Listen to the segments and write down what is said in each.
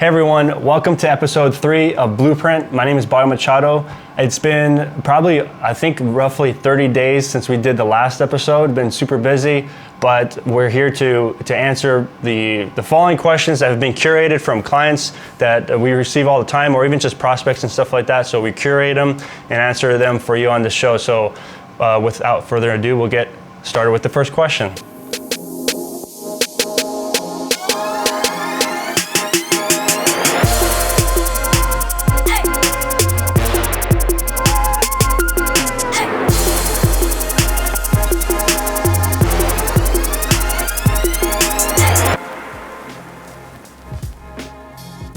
Hey everyone, welcome to episode 3 of Blueprint. My name is Bayo Machado. It's been probably, I think, roughly 30 days since we did the last episode. Been super busy, but we're here to answer the following questions that have been curated from clients that we receive all the time, or even just prospects and stuff like that. So we curate them and answer them for you on the show. So without further ado, we'll get started with the first question.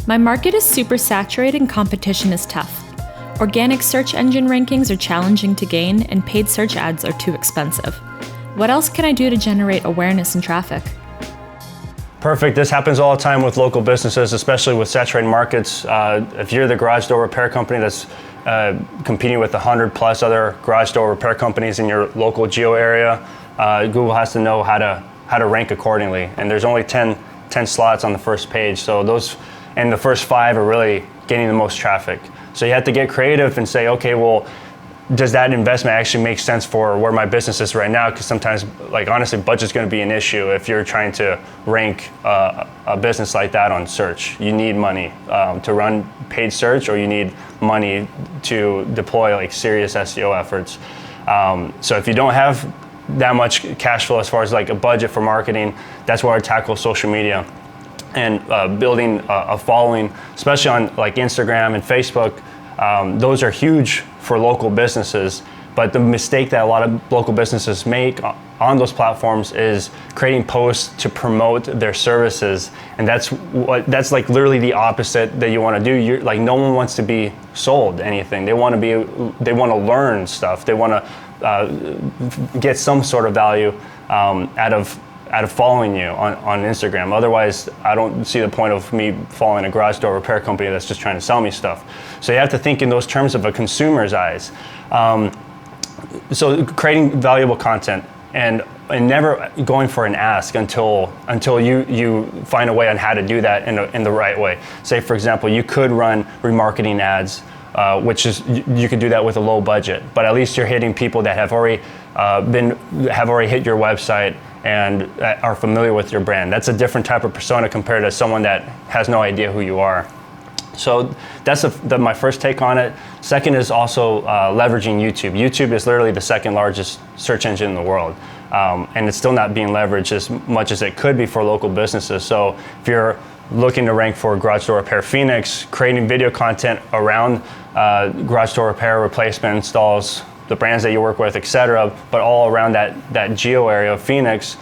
My market is super saturated and competition is tough. Organic search engine rankings are challenging to gain and paid search ads are too expensive. What else can I do to generate awareness and traffic? Perfect. This happens all the time with local businesses, especially with saturated markets. If you're the garage door repair company that's competing with 100 plus other garage door repair companies in your local geo area, Google has to know how to rank accordingly. And there's only 10 slots on the first page. So those, and the first 5 are really getting the most traffic. So you have to get creative and say, okay, well, does that investment actually make sense for where my business is right now? Because sometimes, like honestly, budget's going to be an issue if you're trying to rank a business like that on search. You need money to run paid search, or you need money to deploy like serious SEO efforts. So if you don't have that much cash flow as far as like a budget for marketing, that's where I tackle social media. And building a following, especially on like Instagram and Facebook, those are huge for local businesses. But the mistake that a lot of local businesses make on those platforms is creating posts to promote their services, and that's like literally the opposite that you want to do. You're like, no one wants to be sold anything. They want to learn stuff. They want to get some sort of value out of following you on Instagram. Otherwise, I don't see the point of me following a garage door repair company that's just trying to sell me stuff. So you have to think in those terms of a consumer's eyes. So creating valuable content and never going for an ask until you find a way on how to do that in the right way. Say, for example, you could run remarketing ads, which is, you could do that with a low budget, but at least you're hitting people that have already hit your website and are familiar with your brand. That's a different type of persona compared to someone that has no idea who you are. So that's my first take on it. Second is also leveraging YouTube. YouTube is literally the second largest search engine in the world. And it's still not being leveraged as much as it could be for local businesses. So if you're looking to rank for garage door repair Phoenix, creating video content around garage door repair, replacement installs, the brands that you work with, etc., but all around that geo area of Phoenix,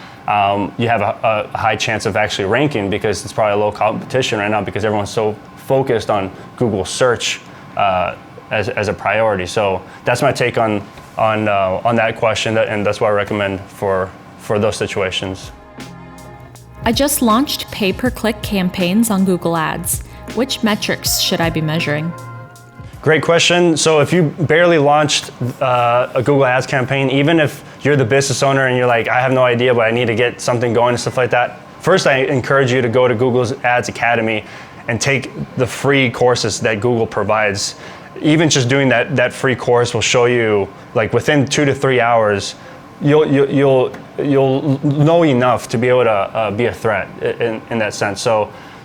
you have a high chance of actually ranking, because it's probably a low competition right now because everyone's so focused on Google search as a priority. So that's my take on that question, and that's what I recommend for those situations. I just launched pay-per-click campaigns on Google Ads. Which metrics should I be measuring? Great question. So if you barely launched a Google Ads campaign, even if you're the business owner and you're like, I have no idea, but I need to get something going and stuff like that, first I encourage you to go to Google's Ads Academy and take the free courses that Google provides. Even just doing that free course will show you, like within 2 to 3 hours, you'll know enough to be able to be a threat in that sense.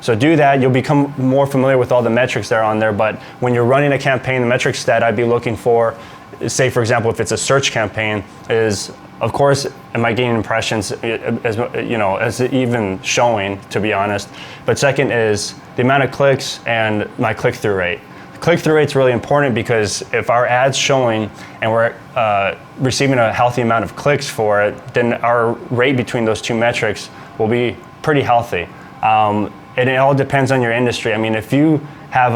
So do that, you'll become more familiar with all the metrics that are on there. But when you're running a campaign, the metrics that I'd be looking for, say for example, if it's a search campaign, is of course, am I gaining impressions, as even showing, to be honest. But second is the amount of clicks and my click-through rate. Click-through rate's really important, because if our ad's showing and we're receiving a healthy amount of clicks for it, then our rate between those two metrics will be pretty healthy. And it all depends on your industry. I mean, if you have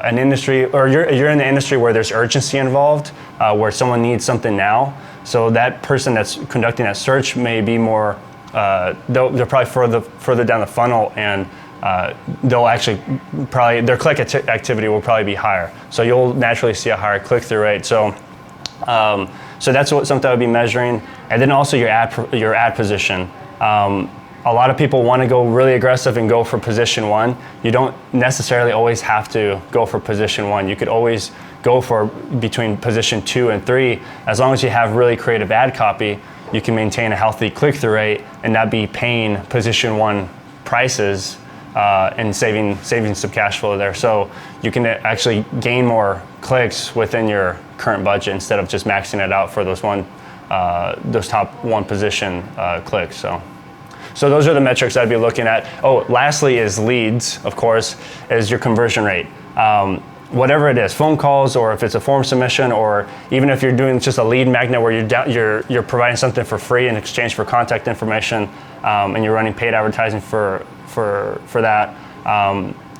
an industry, or you're in the industry where there's urgency involved, where someone needs something now, so that person that's conducting that search may be more, they're probably further down the funnel, and they'll actually probably, their click activity will probably be higher. So you'll naturally see a higher click-through rate. So that's something I would be measuring. And then also your ad position. a lot of people want to go really aggressive and go for position 1. You don't necessarily always have to go for position 1. You could always go for between position 2 and 3. As long as you have really creative ad copy, you can maintain a healthy click-through rate and not be paying position 1 prices and saving some cash flow there. So you can actually gain more clicks within your current budget instead of just maxing it out for those top 1 position clicks. So those are the metrics I'd be looking at. Oh, lastly is leads, of course, is your conversion rate. Whatever it is, phone calls, or if it's a form submission, or even if you're doing just a lead magnet where you're providing something for free in exchange for contact information, and you're running paid advertising for that,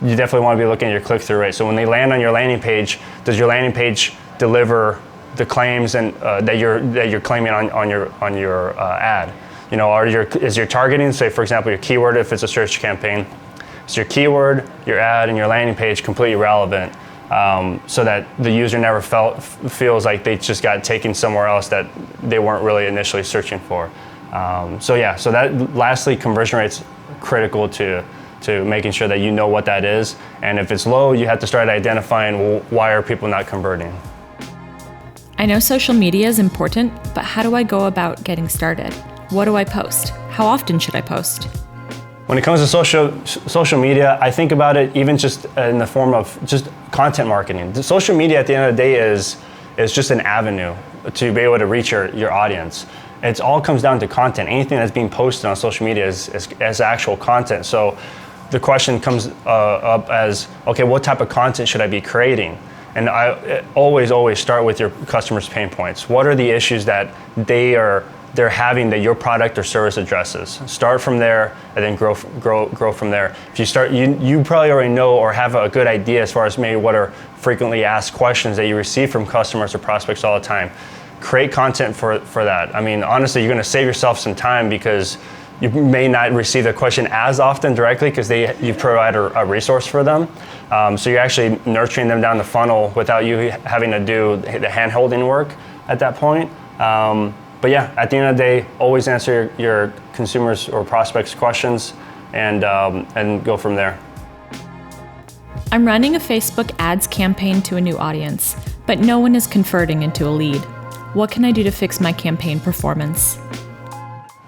you definitely want to be looking at your click-through rate. So when they land on your landing page, does your landing page deliver the claims and that you're claiming on your ad? You know, is your targeting, say for example your keyword, if it's a search campaign, is your keyword, your ad, and your landing page completely relevant, so that the user never feels like they just got taken somewhere else that they weren't really initially searching for. So that lastly, conversion rate's critical to making sure that you know what that is, and if it's low, you have to start identifying, well, why are people not converting? I know social media is important, but how do I go about getting started? What do I post? How often should I post? When it comes to social media, I think about it even just in the form of just content marketing. The social media at the end of the day is just an avenue to be able to reach your audience. It all comes down to content. Anything that's being posted on social media is actual content. So the question comes up as, okay, what type of content should I be creating? And I always start with your customers' pain points. What are the issues that they're having that your product or service addresses? Start from there and then grow from there. If you start, you probably already know or have a good idea as far as maybe what are frequently asked questions that you receive from customers or prospects all the time. Create content for that. I mean, honestly, you're going to save yourself some time because you may not receive the question as often directly because you provide a resource for them. So you're actually nurturing them down the funnel without you having to do the hand-holding work at that point. But yeah, at the end of the day, always answer your consumers' or prospects' questions and go from there. I'm running a Facebook ads campaign to a new audience, but no one is converting into a lead. What can I do to fix my campaign performance?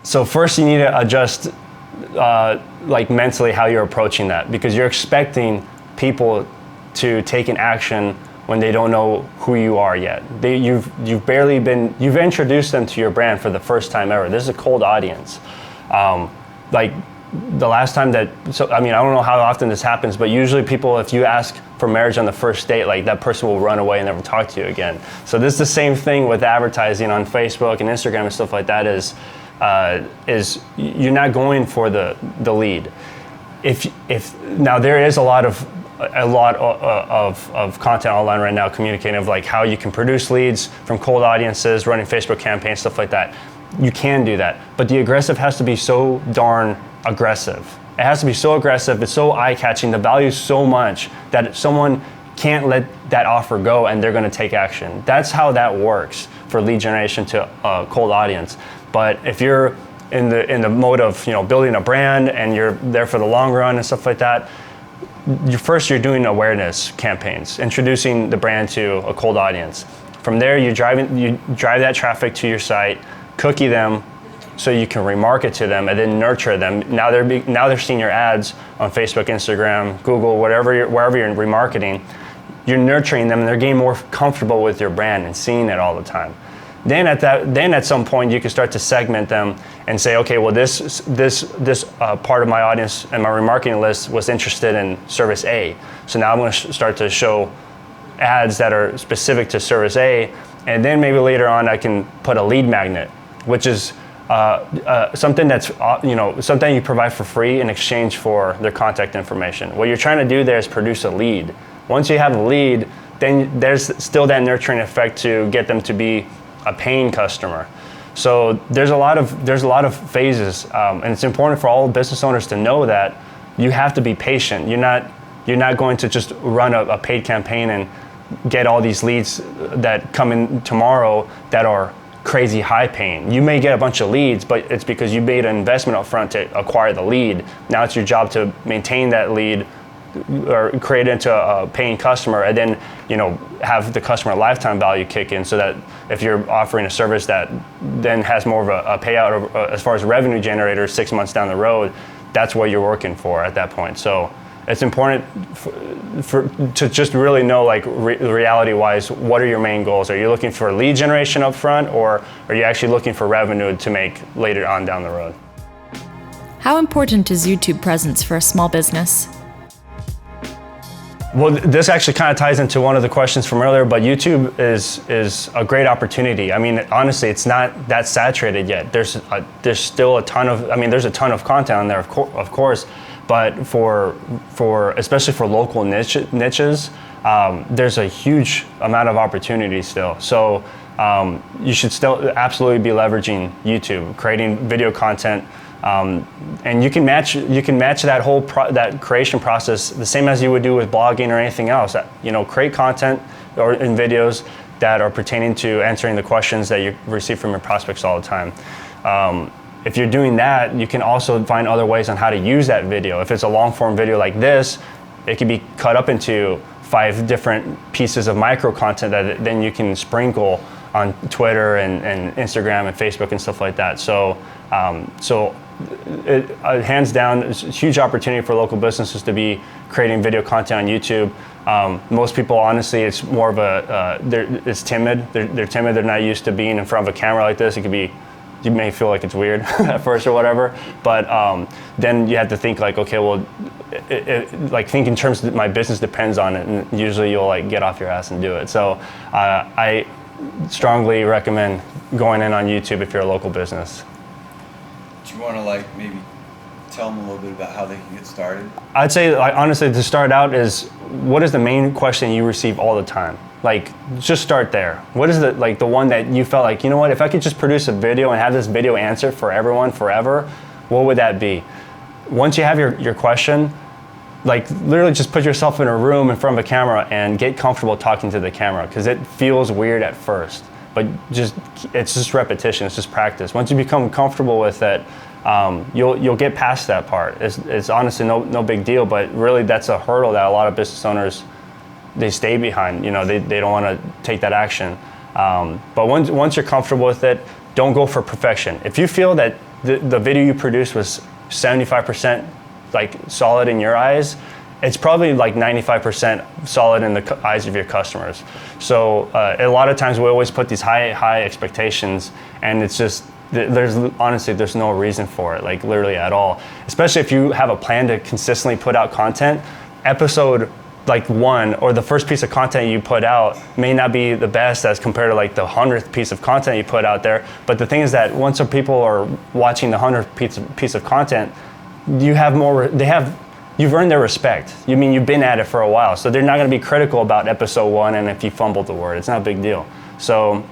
So first you need to adjust mentally how you're approaching that, because you're expecting people to take an action when they don't know who you are yet. You've introduced them to your brand for the first time ever. This is a cold audience. The last time I don't know how often this happens, but usually people, if you ask for marriage on the first date, like that person will run away and never talk to you again. So this is the same thing with advertising on Facebook and Instagram and stuff like that is you're not going for the lead. If now there is a lot of content online right now communicating of like how you can produce leads from cold audiences, running Facebook campaigns, stuff like that. You can do that, but the aggressive has to be so darn aggressive. It has to be so aggressive, it's so eye-catching, the value is so much that someone can't let that offer go and they're gonna take action. That's how that works for lead generation to a cold audience. But if you're in the mode of building a brand and you're there for the long run and stuff like that, you're doing awareness campaigns, introducing the brand to a cold audience. From there, you drive that traffic to your site, cookie them so you can remarket to them and then nurture them. Now they're seeing your ads on Facebook, Instagram, Google, wherever you're remarketing. You're nurturing them and they're getting more comfortable with your brand and seeing it all the time. Then at some point you can start to segment them and say, okay, well this part of my audience and my remarketing list was interested in service A. So now I'm going to start to show ads that are specific to service A, and then maybe later on I can put a lead magnet, which is something that's something you provide for free in exchange for their contact information. What you're trying to do there is produce a lead. Once you have a lead, then there's still that nurturing effect to get them to be a paying customer. So there's a lot of phases, and it's important for all business owners to know that you have to be patient. You're not going to just run a paid campaign and get all these leads that come in tomorrow that are crazy high paying. You may get a bunch of leads, but it's because you made an investment up front to acquire the lead. Now it's your job to maintain that lead or create it into a paying customer, and then have the customer lifetime value kick in, so that if you're offering a service that then has more of a payout as far as revenue generator 6 months down the road, that's what you're working for at that point. So it's important to just really know, like, reality-wise, what are your main goals? Are you looking for lead generation up front, or are you actually looking for revenue to make later on down the road? How important is YouTube presence for a small business? Well, this actually kind of ties into one of the questions from earlier, but YouTube is a great opportunity. I mean, honestly, it's not that saturated yet. There's still a ton of, there's a ton of content on there, of course, but for especially for local niches, there's a huge amount of opportunity still. So you should still absolutely be leveraging YouTube, creating video content. And you can match that whole that creation process the same as you would do with blogging or anything else. Create content or in videos that are pertaining to answering the questions that you receive from your prospects all the time. If you're doing that, you can also find other ways on how to use that video. If it's a long form video like this, it can be cut up into 5 different pieces of micro content that then you can sprinkle on Twitter and Instagram and Facebook and stuff like that. So hands down, it's a huge opportunity for local businesses to be creating video content on YouTube. Most people, honestly, it's more of it's timid. They're timid. They're not used to being in front of a camera like this. It could be, you may feel like it's weird at first or whatever, but then you have to think like, okay, well, think in terms that my business depends on it, and usually you'll like get off your ass and do it. So I strongly recommend going in on YouTube if you're a local business. Do you want to maybe tell them a little bit about how they can get started? I'd say, honestly, to start out is, what is the main question you receive all the time? Just start there. What is the one that you felt like, you know what, if I could just produce a video and have this video answer for everyone forever, what would that be? Once you have your question, literally just put yourself in a room in front of a camera and get comfortable talking to the camera, because it feels weird at first. But it's just repetition, it's just practice. Once you become comfortable with it, you'll get past that part. It's honestly no big deal, but really that's a hurdle that a lot of business owners, they stay behind. They don't want to take that action. But once you're comfortable with it, don't go for perfection. If you feel that the video you produced was 75% solid in your eyes, it's probably 95% solid in the eyes of your customers. So a lot of times we always put these high expectations, and it's just, there's no reason for it, literally at all. Especially if you have a plan to consistently put out content. Episode 1 or the first piece of content you put out may not be the best as compared to the 100th piece of content you put out there. But the thing is that once people are watching the 100th piece of content, you've earned their respect. You've been at it for a while, so they're not going to be critical about episode 1 and if you fumbled the word. It's not a big deal. So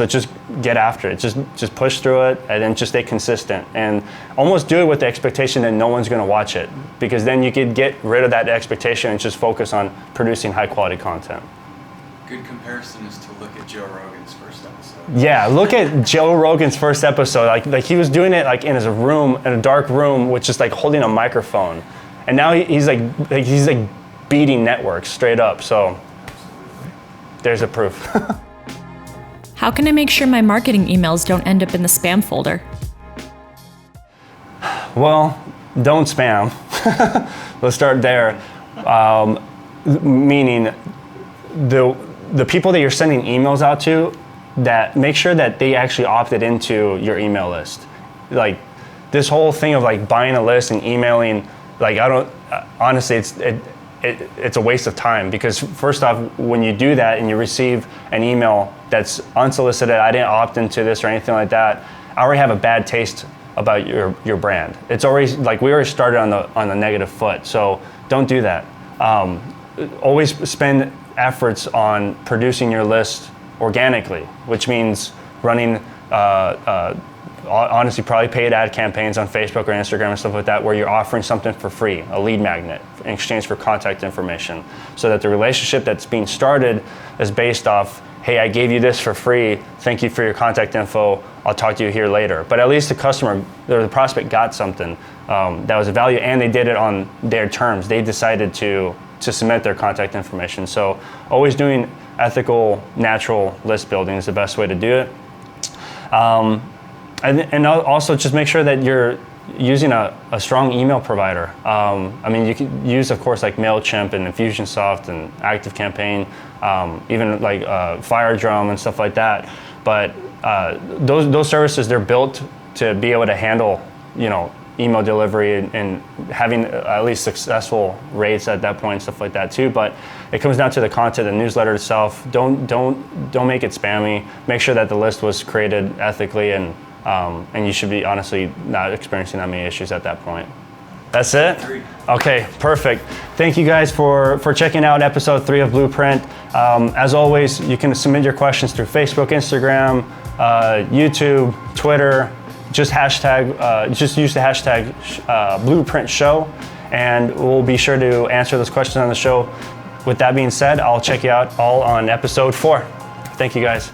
just get after it. Just push through it, and then just stay consistent. And almost do it with the expectation that no one's going to watch it, because then you could get rid of that expectation and just focus on producing high quality content. Good comparison is to look at Joe Rogan's first episode. Yeah, look at Joe Rogan's first episode. Like he was doing it in his room, in a dark room, with just holding a microphone. And now he's beating networks straight up. So there's the proof. How can I make sure my marketing emails don't end up in the spam folder? Well, don't spam. Let's start there. Meaning the people that you're sending emails out to, that make sure that they actually opted into your email list. This whole thing of buying a list and emailing, honestly, it's a waste of time, because first off, when you do that and you receive an email that's unsolicited, I didn't opt into this or anything like that, I already have a bad taste about your brand. It's already we already started on the negative foot. So don't do that. Always spend efforts on producing your list organically, which means running honestly probably paid ad campaigns on Facebook or Instagram and stuff like that, where you're offering something for free, a lead magnet, in exchange for contact information, so that the relationship that's being started is based off hey, I gave you this for free. Thank you for your contact info. I'll talk to you here later. But at least the customer or the prospect got something that was of value, and they did it on their terms. They decided to submit their contact information. So always doing ethical, natural list building is the best way to do it. And also just make sure that you're using a strong email provider. I mean, you can use, of course, like MailChimp and Infusionsoft and ActiveCampaign, even like FireDrum and stuff like that. But those services, they're built to be able to handle, email delivery and having at least successful rates at that point and stuff like that too. But it comes down to the content, the newsletter itself. Don't make it spammy. Make sure that the list was created ethically, and you should be honestly not experiencing that many issues at that point. That's it? Okay, perfect. Thank you guys for checking out episode 3 of Blueprint. As always, you can submit your questions through Facebook, Instagram, YouTube, Twitter. Just use the hashtag Blueprint Show, and we'll be sure to answer those questions on the show. With that being said, I'll check you out all on episode 4. Thank you guys.